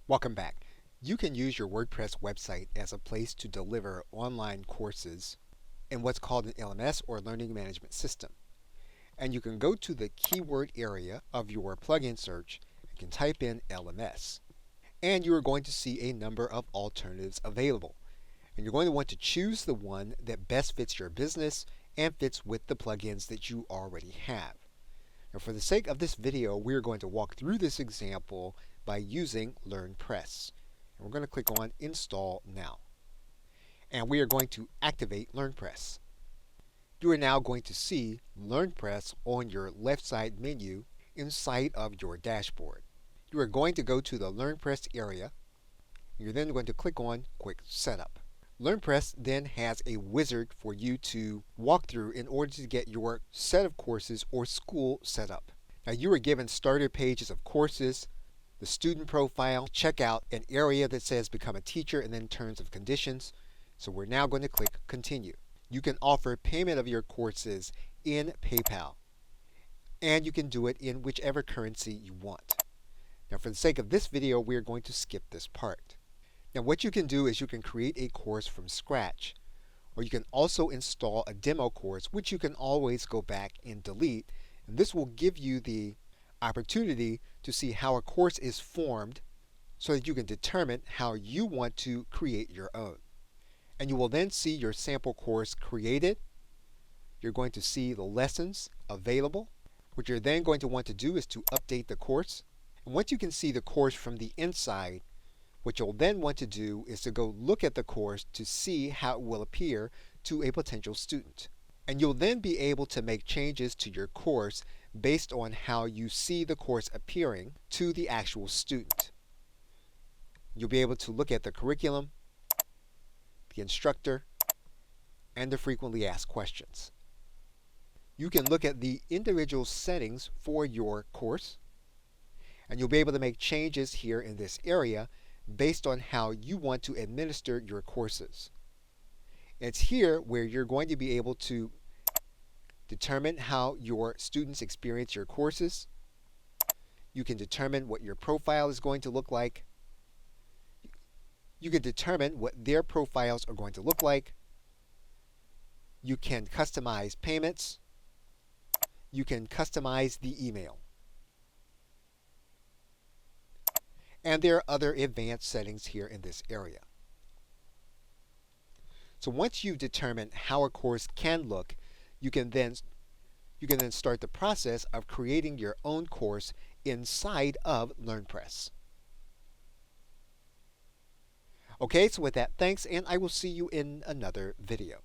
Welcome back. You can use your WordPress website as a place to deliver online courses in what's called an LMS or Learning Management System. And you can go to the keyword area of your plugin search and can type in LMS. And you are going to see a number of alternatives available. And you're going to want to choose the one that best fits your business and fits with the plugins that you already have. Now, for the sake of this video, we're going to walk through this example by using LearnPress. And we're going to click on Install Now. And we are going to activate LearnPress. You are now going to see LearnPress on your left side menu inside of your dashboard. You are going to go to the LearnPress area. You're then going to click on Quick Setup. LearnPress then has a wizard for you to walk through in order to get your set of courses or school set up. Now you are given starter pages of courses, the student profile, check out an area that says Become a Teacher, and then Terms of Conditions. So we're now going to click Continue. You can offer payment of your courses in PayPal, and you can do it in whichever currency you want. Now for the sake of this video, we're going to skip this part. Now what you can do is you can create a course from scratch, or you can also install a demo course, which you can always go back and delete. And this will give you the opportunity to see how a course is formed so that you can determine how you want to create your own. And you will then see your sample course created. You're going to see the lessons available. What you're then going to want to do is to update the course. And once you can see the course from the inside, what you'll then want to do is to go look at the course to see how it will appear to a potential student. And you'll then be able to make changes to your course based on how you see the course appearing to the actual student. You'll be able to look at the curriculum, the instructor, and the frequently asked questions. You can look at the individual settings for your course, and you'll be able to make changes here in this area based on how you want to administer your courses. It's here where you're going to be able to determine how your students experience your courses. You can determine what your profile is going to look like. You can determine what their profiles are going to look like. You can customize payments. You can customize the email. And there are other advanced settings here in this area. So once you've determined how a course can look, you can then start the process of creating your own course inside of LearnPress. Okay, so with that, thanks, and I will see you in another video.